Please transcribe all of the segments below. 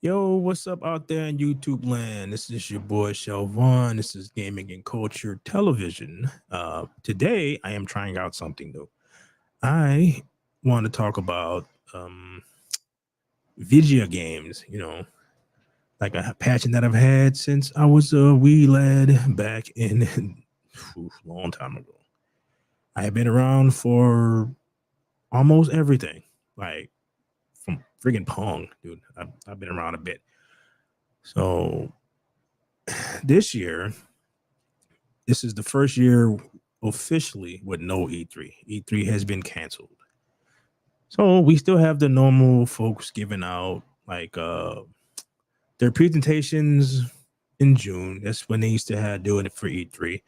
Yo, what's up out there in YouTube land? This is your boy Shelvon. This is Gaming and Culture Television. Today, I am trying out something new. I want to talk about video games. Like a passion that I've had since I was a wee lad back in long time ago. I have been around for almost everything, like from friggin' Pong, dude. I've been around a bit. So this year, this is the first year officially with no E3. E3 has been canceled. So we still have the normal folks giving out like their presentations in June. That's when they used to have doing it for E3.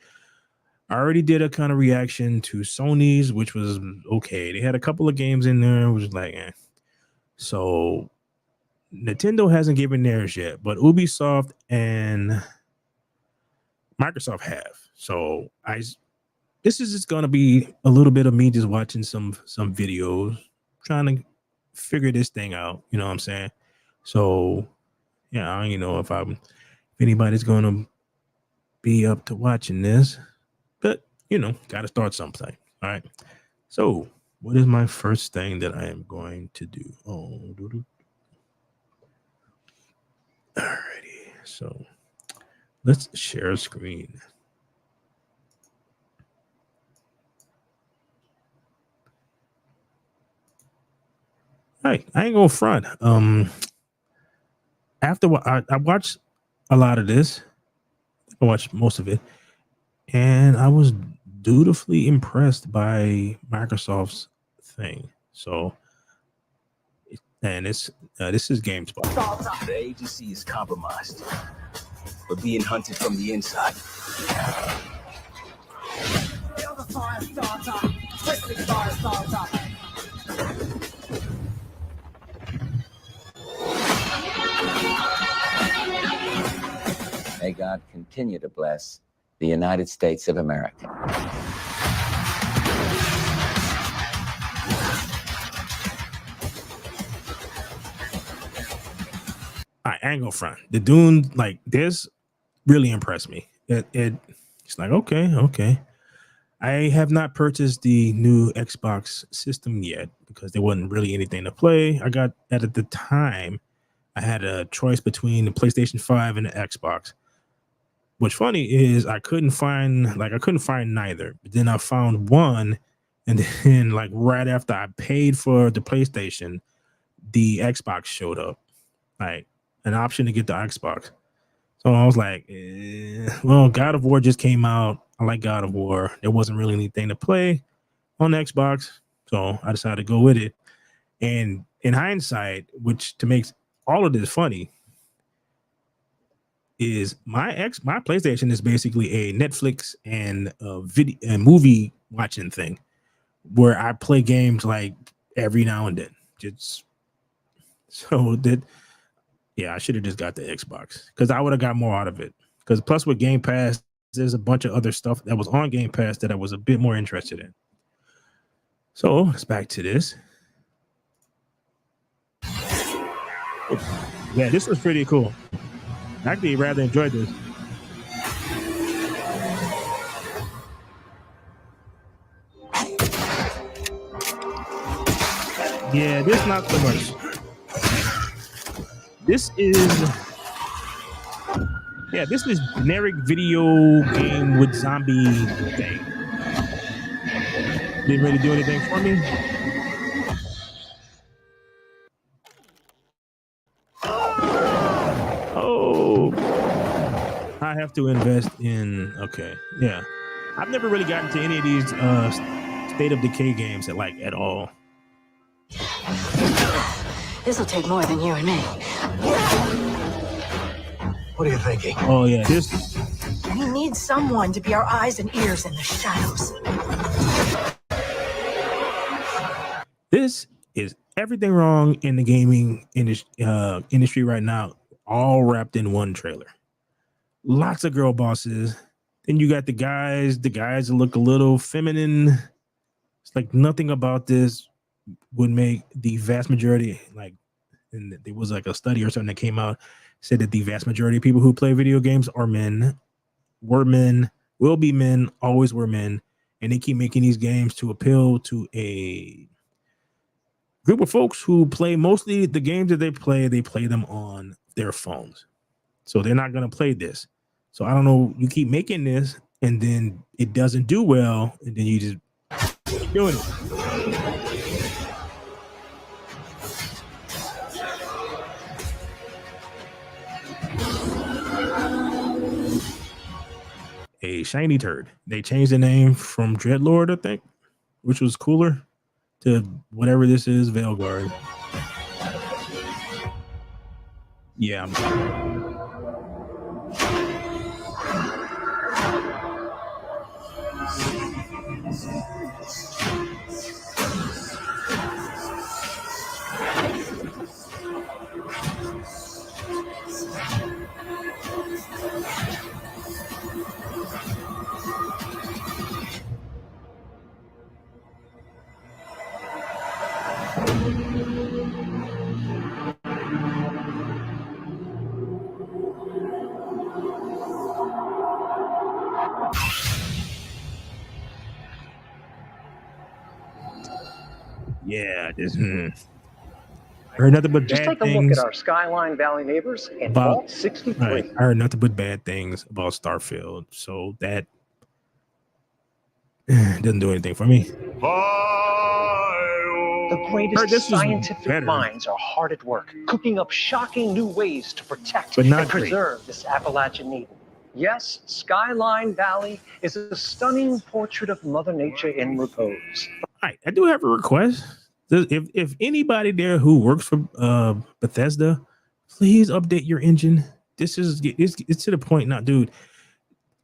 I already did a kind of reaction to Sony's, which was okay. They had a couple of games in there, which was like, eh. So Nintendo hasn't given theirs yet, but Ubisoft and Microsoft have. So this is just gonna be a little bit of me just watching some videos, trying to figure this thing out. You know what I'm saying? So yeah, I don't even know if anybody's gonna be up to watching this, but gotta start something. All right. So what is my first thing that I am going to do? Alrighty. So let's share a screen. Hey, I ain't gonna front. After I watched a lot of this, I watched most of it, and I was dutifully impressed by Microsoft's thing. So, and this is GameSpot. The agency is compromised. We're being hunted from the inside. May God continue to bless the United States of America. I ain't gonna front. The Dune, like this, really impressed me. It's like okay. I have not purchased the new Xbox system yet because there wasn't really anything to play. I got at the time I had a choice between the PlayStation 5 and the Xbox. What's funny is I couldn't find neither. But then I found one, and then like right after I paid for the PlayStation, the Xbox showed up. Like an option to get the Xbox. So I was like, well, God of War just came out. I like God of War. There wasn't really anything to play on Xbox. So I decided to go with it. And in hindsight, which to make all of this funny, is my PlayStation is basically a Netflix and video and movie watching thing where I play games like every now and then. Just so that yeah, I should have just got the Xbox because I would have got more out of it. Because plus with Game Pass, there's a bunch of other stuff that was on Game Pass that I was a bit more interested in. So let's back to this. Yeah, this was pretty cool. I actually rather enjoyed this. Yeah, this not so much. This is generic video game with zombie thing. Didn't really do anything for me. Oh, I have to invest in. Okay, yeah. I've never really gotten to any of these State of Decay games at all. This'll take more than you and me. What are you thinking? Oh yeah, this. We need someone to be our eyes and ears in the shadows. This is everything wrong in the gaming industry right now, all wrapped in one trailer. Lots of girl bosses. Then you got the guys that look a little feminine. It's like nothing about this would make the vast majority like and there was like a study or something that came out, said that the vast majority of people who play video games are men, were men, will be men, always were men, and they keep making these games to appeal to a group of folks who play mostly the games that they play them on their phones. So they're not going to play this. So I don't know. You keep making this and then it doesn't do well. And then you just keep doing it. A shiny turd. They changed the name from Dreadlord, I think, which was cooler, to whatever this is, Veilguard. Yeah. Yeah, this heard nothing but Just bad take a look things at our Skyline Valley neighbors in about Vault 63. I heard nothing but bad things about Starfield, so that doesn't do anything for me. The Heard greatest this was scientific better. minds are hard at work, cooking up shocking new ways to protect But not and great. preserve this Appalachian Eden. Yes, Skyline Valley is a stunning portrait of Mother Nature in repose. All right, I do have a request. If anybody there who works for Bethesda, please update your engine. This is it's to the point now, dude.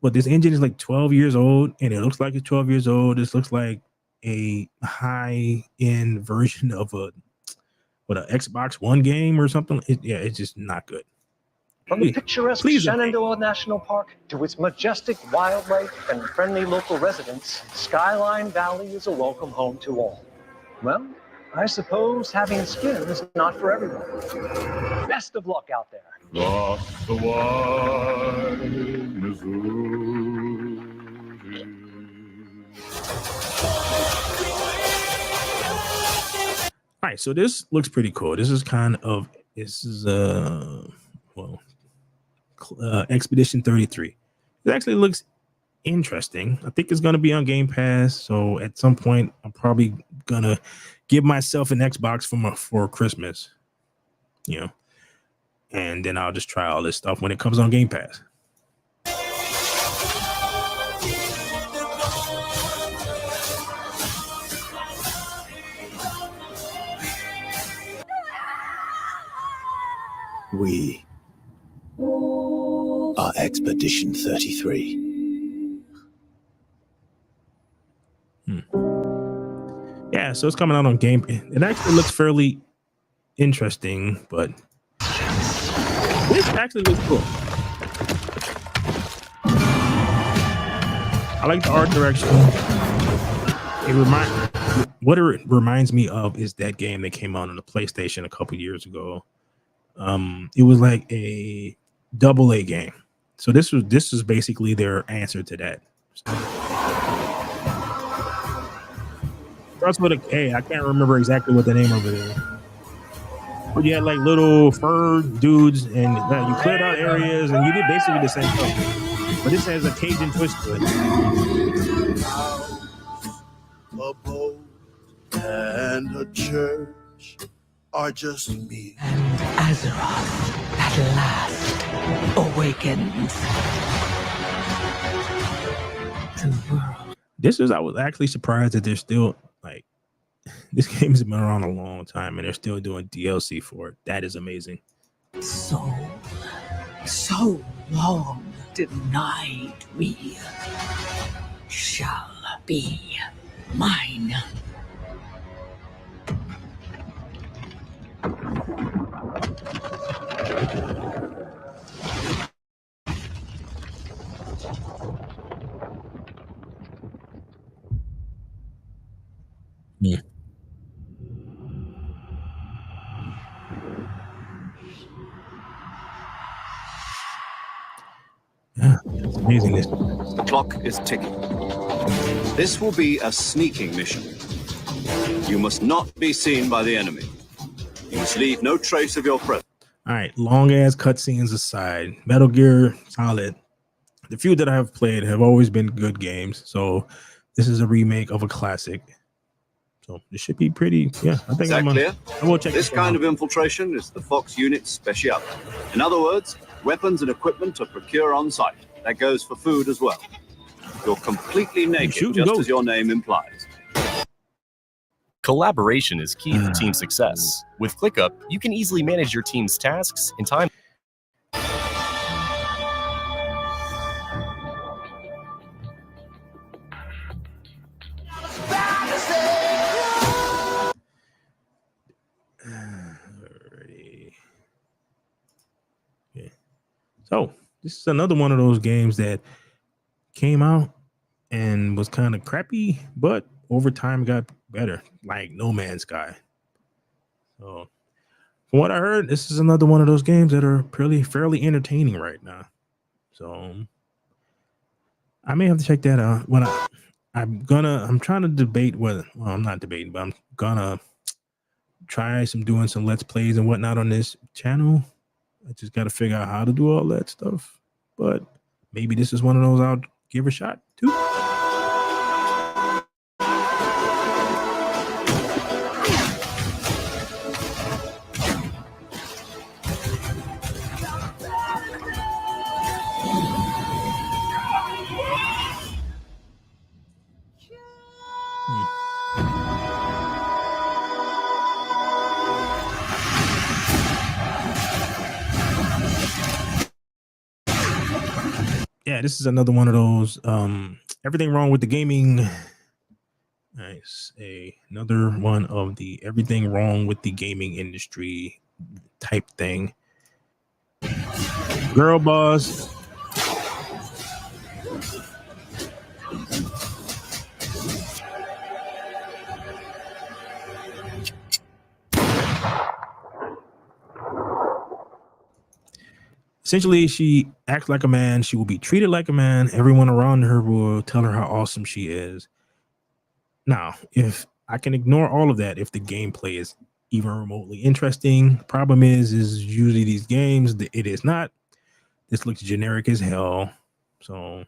But this engine is like 12 years old, and it looks like it's 12 years old. This looks like a high-end version of an Xbox One game or something. It's just not good. From the picturesque please update. Shenandoah National Park to its majestic wildlife and friendly local residents, Skyline Valley is a welcome home to all. Well, I suppose having skin is not for everyone. Best of luck out there. Across the wide Missouri. All right, so this looks pretty cool. This is Expedition 33. It actually looks interesting. I think it's going to be on Game Pass, so at some point I'm probably gonna give myself an Xbox for Christmas, and then I'll just try all this stuff when it comes on Game Pass. We are Expedition 33. Yeah, so it's coming out on Game Pass. It actually looks fairly interesting, but this actually looks cool. I like the art direction. What it reminds me of is that game that came out on the PlayStation a couple years ago. It was like a AA game. So this is basically their answer to that. Starts with a K. I can't remember exactly what the name of it is. But you had like little fur dudes, and you cleared out areas, and you did basically the same thing. But this has a Cajun twist to it. A boat and a church are just me. And Azeroth at last awakens. The world. I was actually surprised that they're still like, this game's been around a long time and they're still doing DLC for it. That is amazing. So long denied we shall be mine. Amazing. This. The clock is ticking. This will be a sneaking mission. You must not be seen by the enemy. You must leave no trace of your presence. All right, long ass cutscenes aside, Metal Gear Solid, the few that I have played have always been good games. So this is a remake of a classic. So this should be pretty. Yeah, I think Is that clear? I will check This kind of infiltration is the Fox unit's specialty. In other words, weapons and equipment are procured on site. That goes for food as well. You're completely naked, shoot and just go. as your name implies. Collaboration is key for team success. With ClickUp, you can easily manage your team's tasks and time. Alrighty. Yeah. So this is another one of those games that came out and was kind of crappy, but over time got better, like No Man's Sky. So from what I heard, this is another one of those games that are fairly entertaining right now. So I may have to check that out. When I'm trying to debate whether, well, I'm not debating, but I'm gonna try doing some let's plays and whatnot on this channel. I just got to figure out how to do all that stuff. But maybe this is one of those I'll give a shot too. Yeah, this is another one of those everything wrong with the gaming. Nice. Another one of the everything wrong with the gaming industry type thing. Girl boss. Essentially, she acts like a man. She will be treated like a man. Everyone around her will tell her how awesome she is. Now, if I can ignore all of that, if the gameplay is even remotely interesting, problem is usually these games, it is not. This looks generic as hell. So,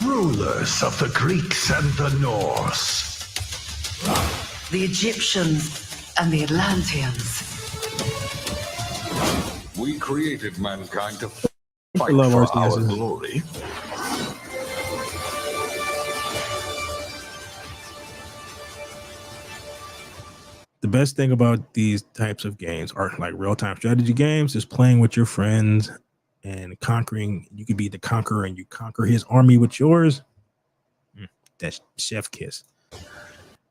Rulers of the Greeks and the Norse. The Egyptians and the Atlanteans. We created mankind to I fight love for RCS. our glory. the best thing about these types of games are like real-time strategy games is playing with your friends and conquering. You could be the conqueror and you conquer his army with yours. That's chef kiss.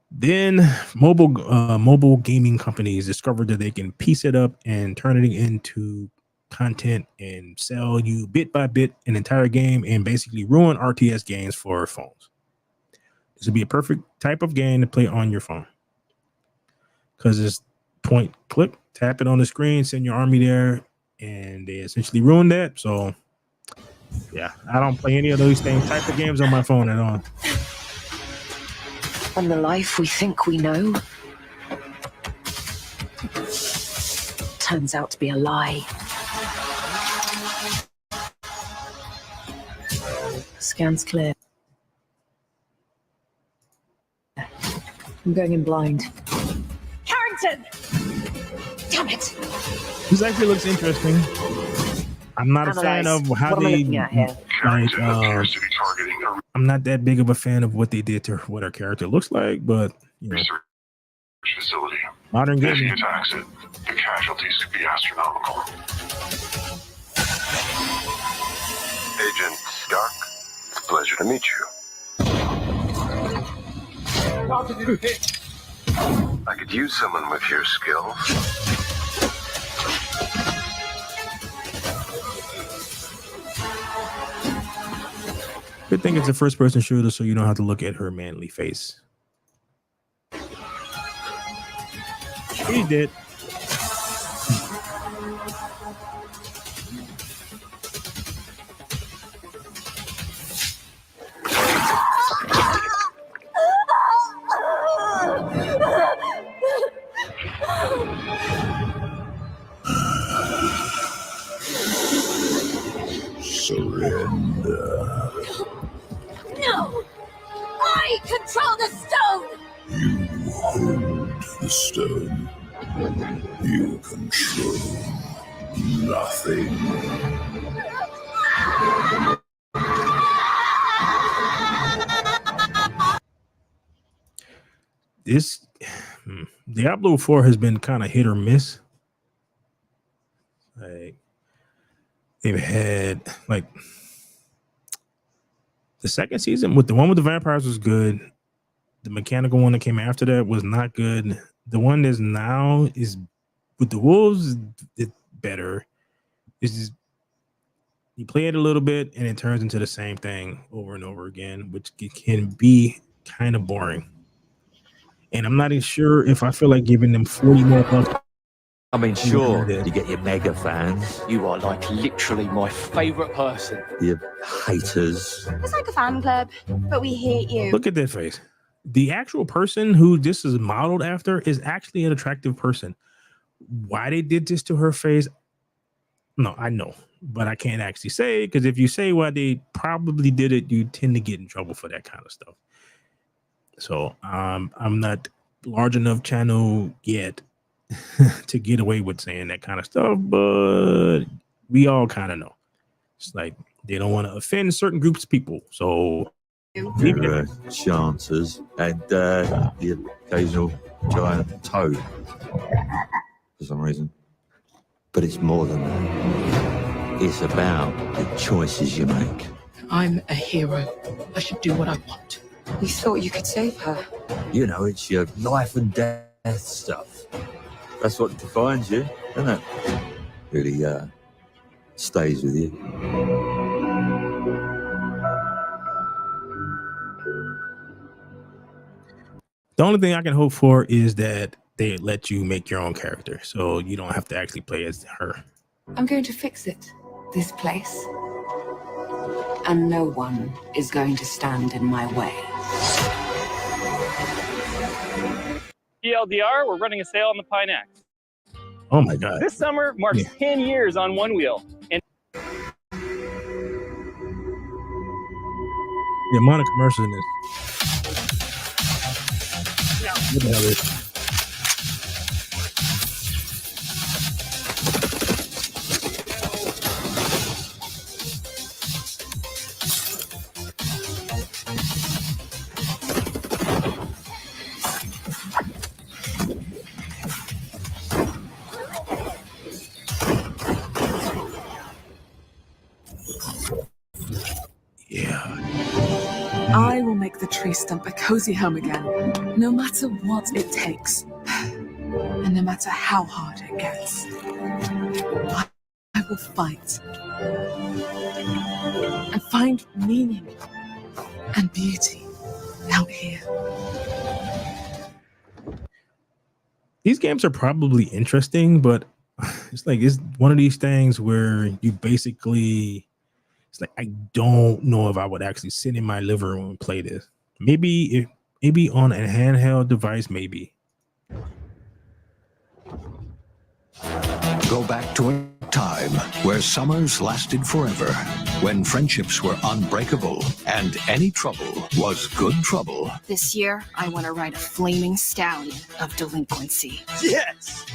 Then mobile gaming companies discovered that they can piece it up and turn it into content and sell you bit by bit an entire game and basically ruin RTS games for phones. This would be a perfect type of game to play on your phone because it's point, click, tap it on the screen, send your army there, and they essentially ruined that. So yeah, I don't play any of those type of games on my phone at all. And the life we think we know turns out to be a lie. Scan's clear. I'm going in blind. Harrington! Damn it! This actually looks interesting. I'm not a fan of how they like. I'm not that big of a fan of what they did to what our character looks like, but you know, Facility. modern If he gaming. attacks it, the casualties could be astronomical. Agent Stark, it's a pleasure to meet you. I could use someone with your skills. Good thing it's a first-person shooter, so you don't have to look at her manly face. He did. control the stone! You hold the stone. You control nothing. This Diablo 4 has been kind of hit or miss. Like they've had like the second season with the one with the vampires was good. The mechanical one that came after that was not good. The one that's now is with the wolves, it's better. It's just you play it a little bit and it turns into the same thing over and over again, which can be kind of boring. And I'm not even sure if I feel like giving them 40 more bucks. I mean, sure, you get your mega fans, You are like literally my favorite person. your haters. It's like a fan club, but we hate you. Look at that face. The actual person who this is modeled after is actually an attractive person. Why they did this to her face? No, I know, but I can't actually say, because if you say why they probably did it, you tend to get in trouble for that kind of stuff. So I'm not large enough channel yet to get away with saying that kind of stuff, but we all kind of know. It's like they don't want to offend certain groups of people. So There are chances and the occasional giant toad for some reason. But it's more than that. It's about the choices you make. I'm a hero. I should do what I want. You thought you could save her. You know, it's your life and death stuff. That's what defines you, isn't it? Really stays with you. the only thing I can hope for is that they let you make your own character, so you don't have to actually play as her. I'm going to fix it. This place. And no one is going to stand in my way. TLDR, we're running a sale on the Pine X. Oh my God. This summer marks 10 years on One Wheel. And The amount of commercials in this. What the hell is it? I will make the tree stump a cozy home again, no matter what it takes, and no matter how hard it gets. I will fight and find meaning and beauty out here. These games are probably interesting, but it's one of these things where you basically, it's like, I don't know if I would actually sit in my living room and play this. Maybe on a handheld device, maybe. Go back to a time where summers lasted forever, when friendships were unbreakable and any trouble was good trouble. This year, I want to ride a flaming stallion of delinquency. Yes!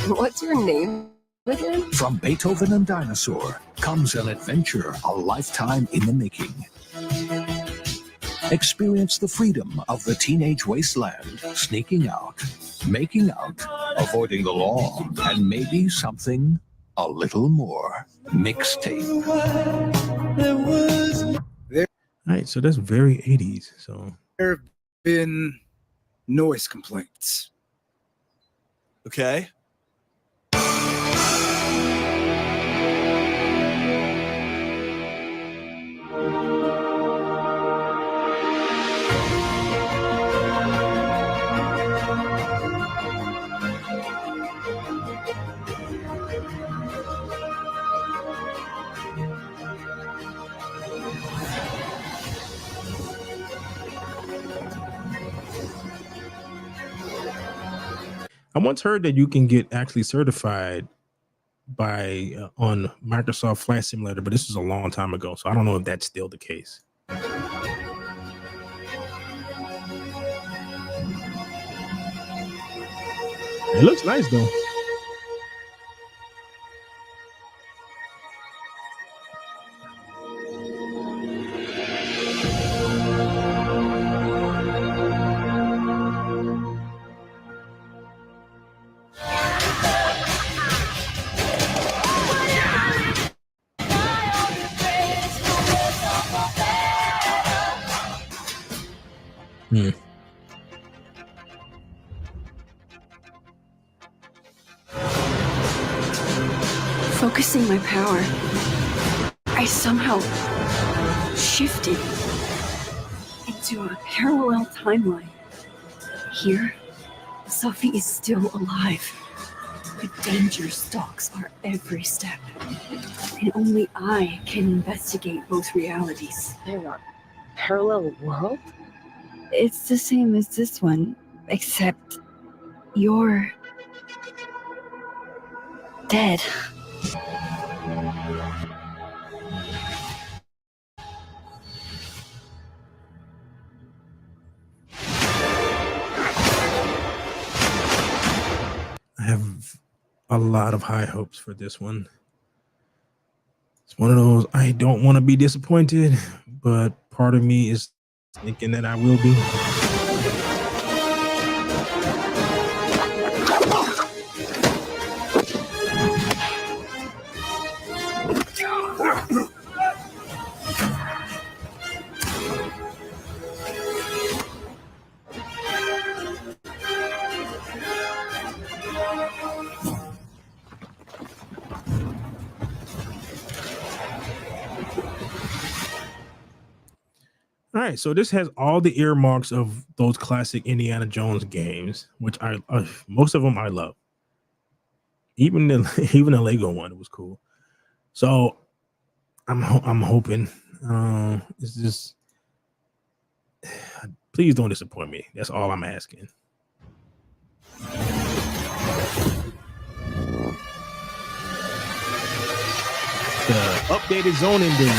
What's your name again? From Beethoven and Dinosaur comes an adventure a lifetime in the making. Experience the freedom of the teenage wasteland, sneaking out, making out, avoiding the law, and maybe something a little more. Mixtape. All right, so that's very 80s. So there have been noise complaints. Okay. I once heard that you can get actually certified by on Microsoft Flight Simulator, but this was a long time ago, so I don't know if that's still the case. It looks nice though. Focusing my power, I somehow shifted into a parallel timeline. Here, Sophie is still alive. The danger stalks our every step. And only I can investigate both realities. Hang on. Parallel world? It's the same as this one, except you're dead. I have a lot of high hopes for this one. It's one of those I don't want to be disappointed, but part of me is thinking that I will be. All right, so this has all the earmarks of those classic Indiana Jones games, which I most of them I love. Even the Lego one was cool. So I'm hoping it's just please don't disappoint me. That's all I'm asking. The updated zone ending.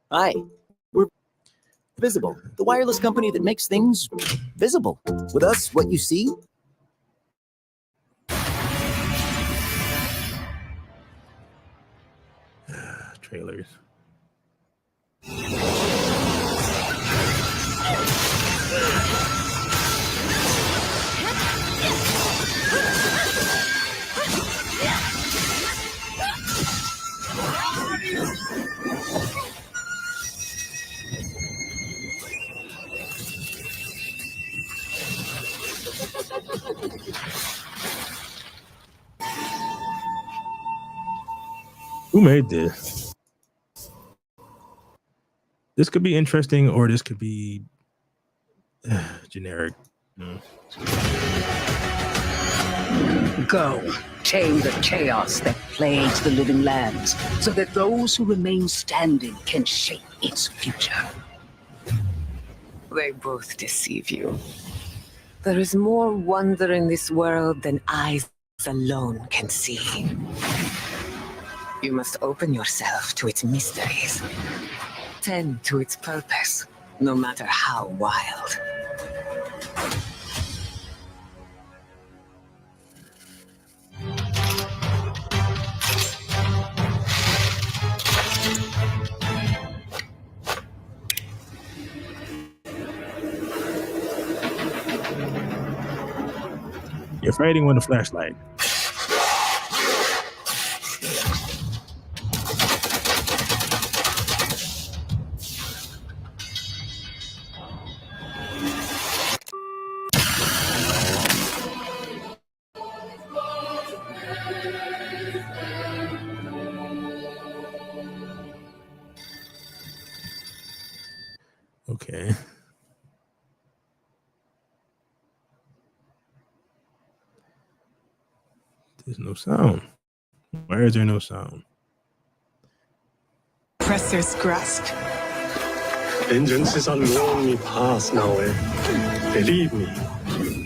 Hi, we're Visible, the wireless company that makes things visible. With us, what you see. Trailers. Who made this? This could be interesting, or this could be generic. No. Go, tame the chaos that plagues the living lands, so that those who remain standing can shape its future. They both deceive you. There is more wonder in this world than eyes alone can see. You must open yourself to its mysteries. Tend to its purpose, no matter how wild. You're fighting with a flashlight. Okay. There's no sound. Why is there no sound? Presser's grasp. Vengeance is a lonely path now. Believe me,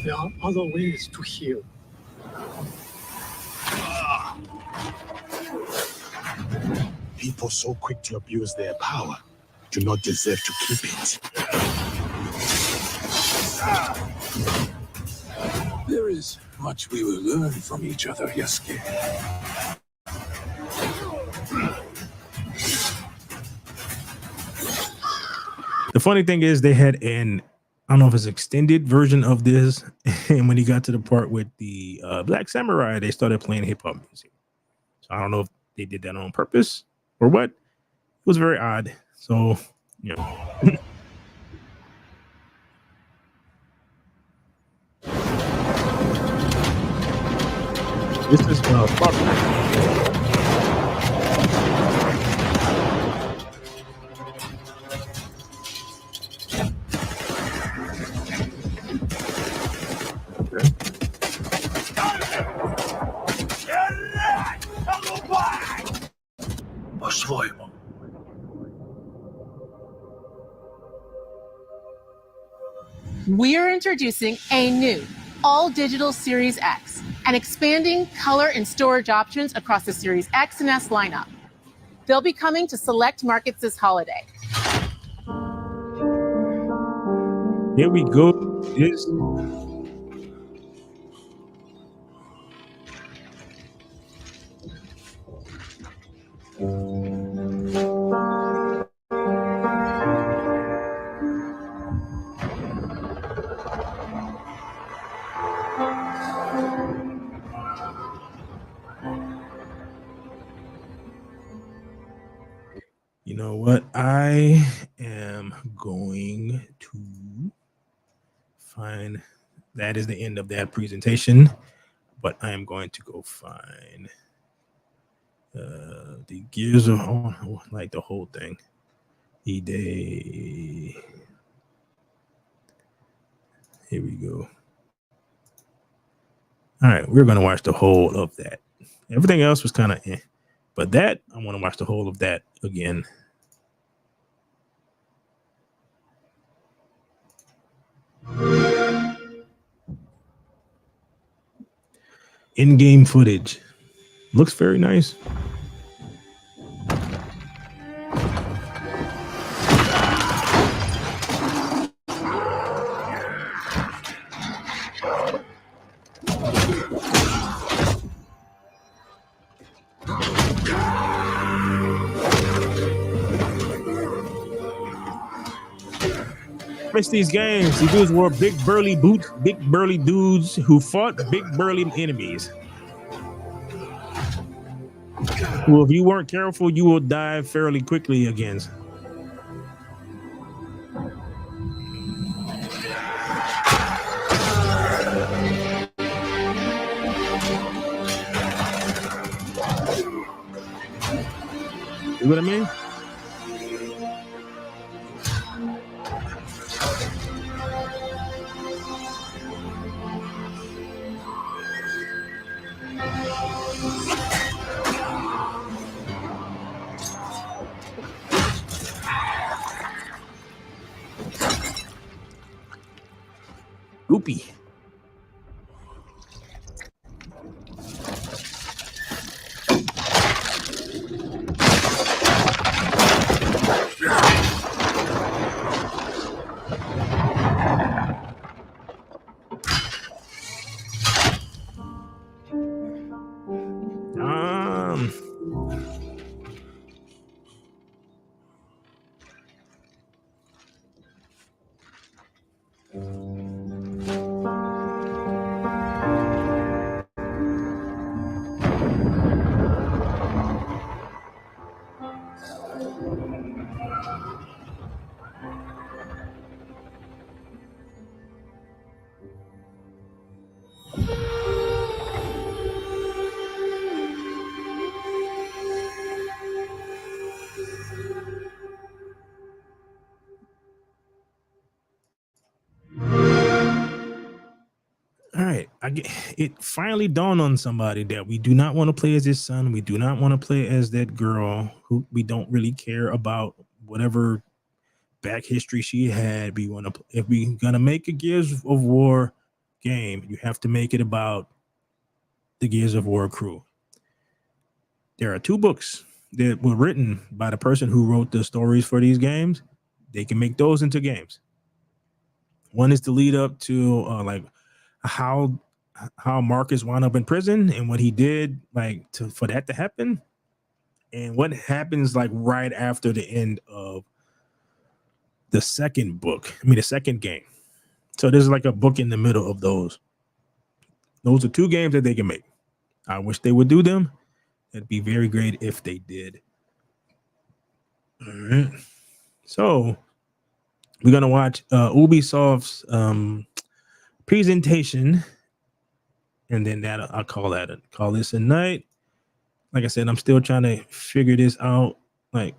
there are other ways to heal. People so quick to abuse their power do not deserve to keep it. There is much we will learn from each other, Yasuke. The funny thing is they had I don't know if it's extended version of this, and when he got to the part with the Black Samurai, they started playing hip hop music. So I don't know if they did that on purpose or what. It was very odd. So, you know. This is We're introducing a new all-digital Series X and expanding color and storage options across the Series X and S lineup. They'll be coming to select markets this holiday. Here we go. This You know what? I am going to find that is the end of that presentation, but I am going to go find the Gears of like the whole thing. E-Day. Here we go. All right, we're going to watch the whole of that. Everything else was kind of but that I want to watch the whole of that again. In-game footage looks very nice. Miss these games. These dudes wore big burly dudes who fought big burly enemies. Well, if you weren't careful, you will die fairly quickly against. You know what I mean? Goopy. All right, it finally dawned on somebody that we do not want to play as his son. We do not want to play as that girl who we don't really care about whatever back history she had. If we're gonna make a Gears of War game, you have to make it about the Gears of War crew. There are 2 books that were written by the person who wrote the stories for these games. They can make those into games. One is the lead up to like how Marcus wound up in prison and what he did for that to happen, and what happens like right after the end of the second book. The second game. So there's like a book in the middle of those. Those are 2 games that they can make. I wish they would do them. It'd be very great if they did. All right. So we're gonna watch Ubisoft's presentation, and then I'll call this a night. Like I said, I'm still trying to figure this out, like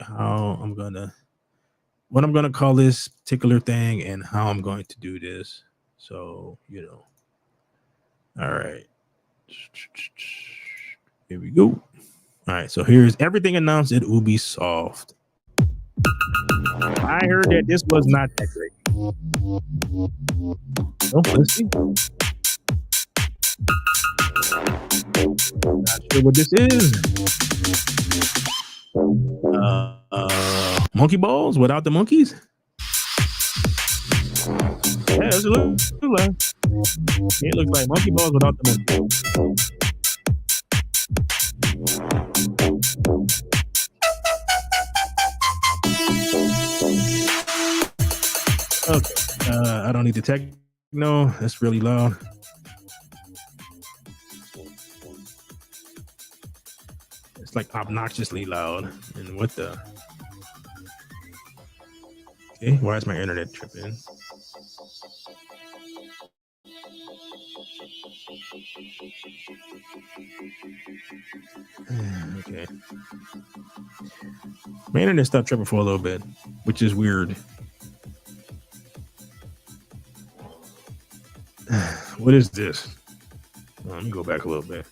what I'm gonna call this particular thing and how I'm going to do this. So, all right. Here we go. All right, so here's everything announced at Ubisoft. I heard that this was not that great. Oh, let's see. Not sure what this is. Monkey balls without the monkeys? Yeah, it looks like monkey balls without the monkeys. Okay, I don't need the techno. That's really loud. It's like obnoxiously loud. And what the? Okay, why is my internet tripping? Okay. My internet stopped tripping for a little bit, which is weird. What is this? Let me go back a little bit.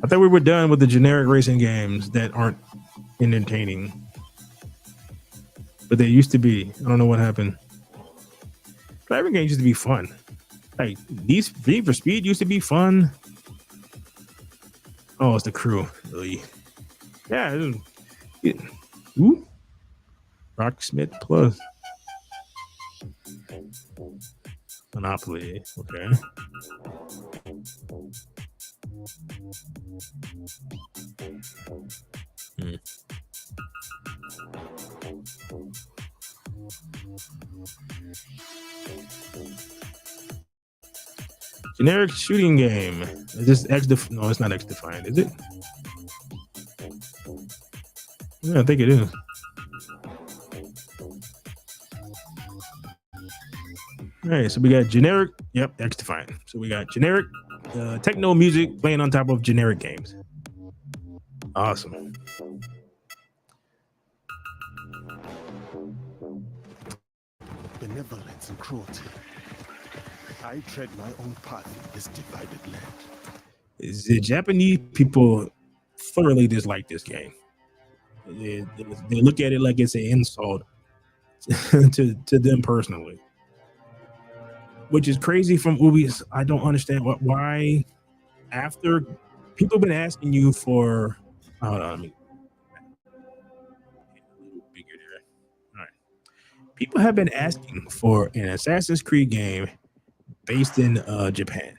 I thought we were done with the generic racing games that aren't entertaining, but they used to be. I don't know what happened. Driving games used to be fun. Like these Need for Speed used to be fun. Oh, it's the crew. Really? Yeah. Ooh. Rocksmith Plus. Monopoly. Okay. Generic shooting game. Is this No, it's not X-Defined, is it? Yeah, I think it is. All right, so we got generic. Yep, X-Defined. So we got generic techno music playing on top of generic games. Awesome. Benevolence and cruelty. I tread my own path in this divided land. The Japanese people thoroughly dislike this game. They look at it like it's an insult to them personally, which is crazy from Ubisoft. I don't understand why. After people have been asking you for, hold on, let me bigger there. All right, people have been asking for an Assassin's Creed game based in Japan.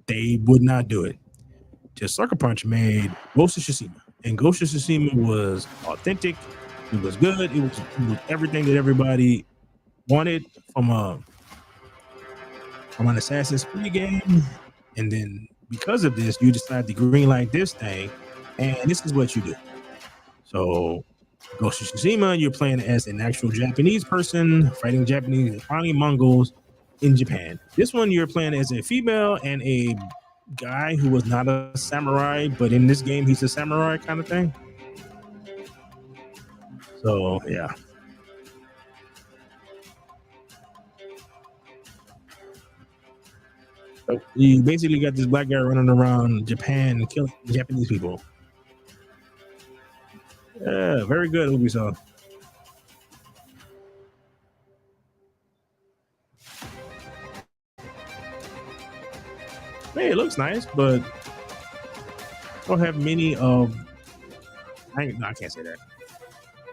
They would not do it. Just Sucker Punch made Ghost of Tsushima, and Ghost of Tsushima was authentic. It was good. It was everything that everybody wanted from an Assassin's Creed game. And then because of this, you decide to greenlight this thing, and this is what you do. So Ghost of Tsushima, you're playing as an actual Japanese person fighting Japanese, fighting Mongols in Japan. This one, you're playing as a female and a guy who was not a samurai, but in this game, he's a samurai kind of thing. So, yeah. So you basically got this black guy running around Japan killing Japanese people. Yeah, very good, Ubisoft. Hey, it looks nice, but I don't have many of. I can't say that.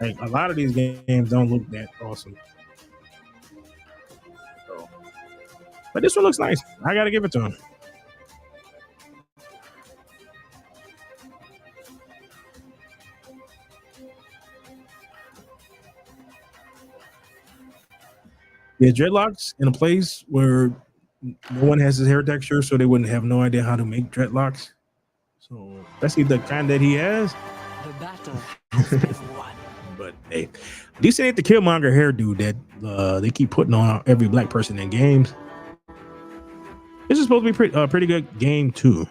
Like, a lot of these games don't look that awesome. So, but this one looks nice. I gotta give it to him. Yeah, dreadlocks in a place where no one has his hair texture, so they wouldn't have no idea how to make dreadlocks. So especially the kind that he has. The battle has been won. But hey, this ain't the Killmonger hairdo that they keep putting on every black person in games. This is supposed to be pretty good game too.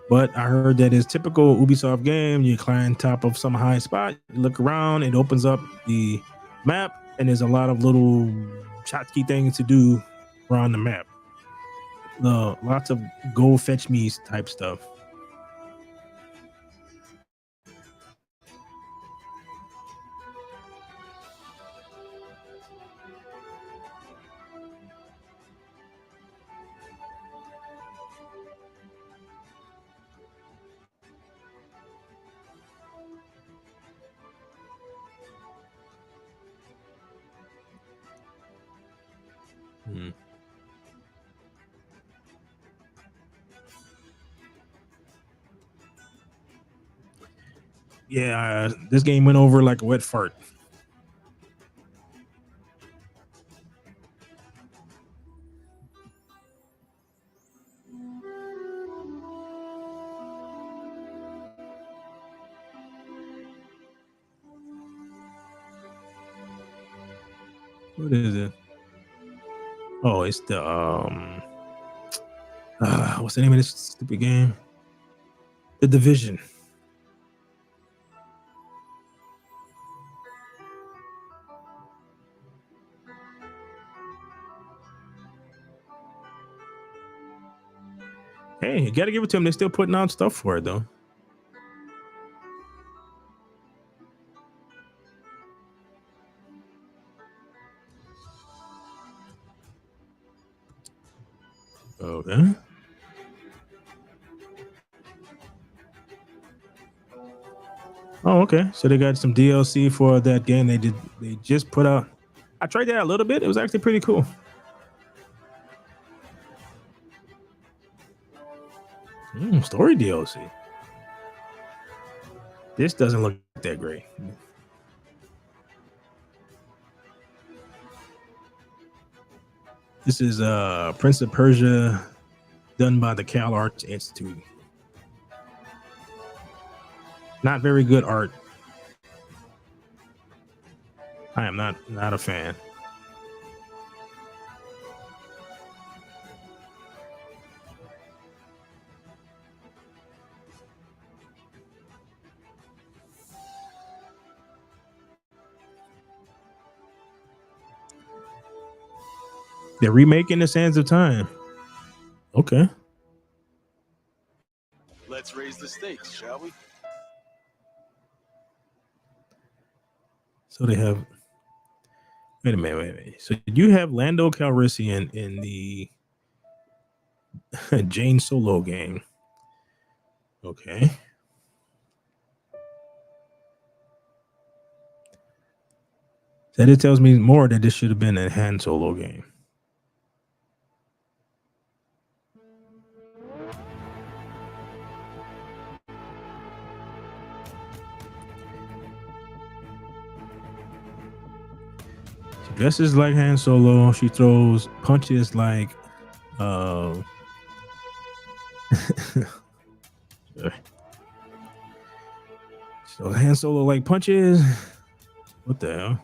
But I heard that it's typical Ubisoft game. You climb top of some high spot, you look around, it opens up the map, and there's a lot of little hotkey things to do around the map. Lots of go fetch me type stuff. Yeah, this game went over like a wet fart. What is it? Oh, it's the what's the name of this stupid game? The Division. Hey, you gotta give it to them. They're still putting out stuff for it though. Okay. Oh, okay. So they got some DLC for that game. They just put out. I tried that a little bit. It was actually pretty cool. Story DLC. This doesn't look that great. This is Prince of Persia, done by the Cal Arts Institute. Not very good art. I am not a fan. They're remaking The Sands of Time. Okay. Let's raise the stakes, shall we? So they have. Wait a minute. So you have Lando Calrissian in the Jane Solo game. Okay. That it tells me more that this should have been a Han Solo game. She dresses like Han Solo. She throws punches like so Han Solo like punches. What the hell?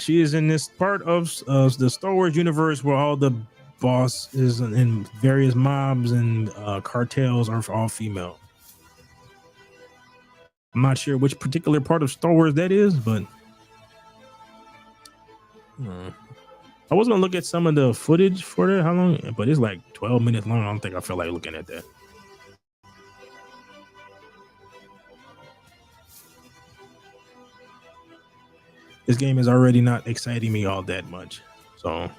She is in this part of the Star Wars universe where all the bosses and various mobs and cartels are all female. I'm not sure which particular part of Star Wars that is, but I was gonna look at some of the footage for that. How long? But it's like 12 minutes long. I don't think I feel like looking at that. This game is already not exciting me all that much, so.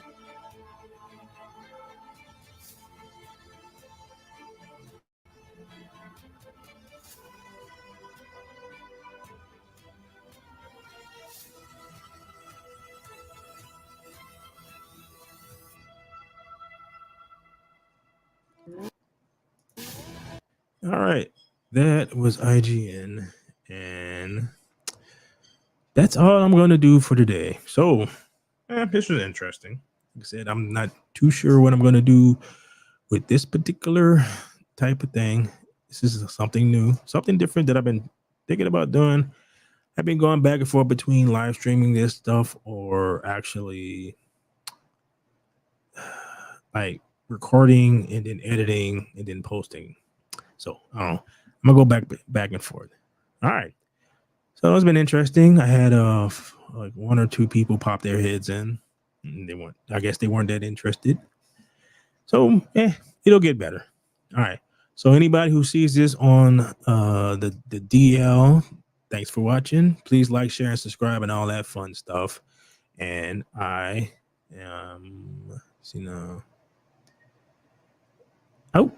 All right, that was IGN, and that's all I'm going to do for today. So, this was interesting. Like I said, I'm not too sure what I'm going to do with this particular type of thing. This is something new, something different that I've been thinking about doing. I've been going back and forth between live streaming this stuff or actually like recording and then editing and then posting. So I don't know. I'm gonna go back and forth. All right. So it's been interesting. I had like one or two people pop their heads in. And I guess they weren't that interested. So it'll get better. All right. So anybody who sees this on the DL, thanks for watching. Please like, share, and subscribe and all that fun stuff. And I am out.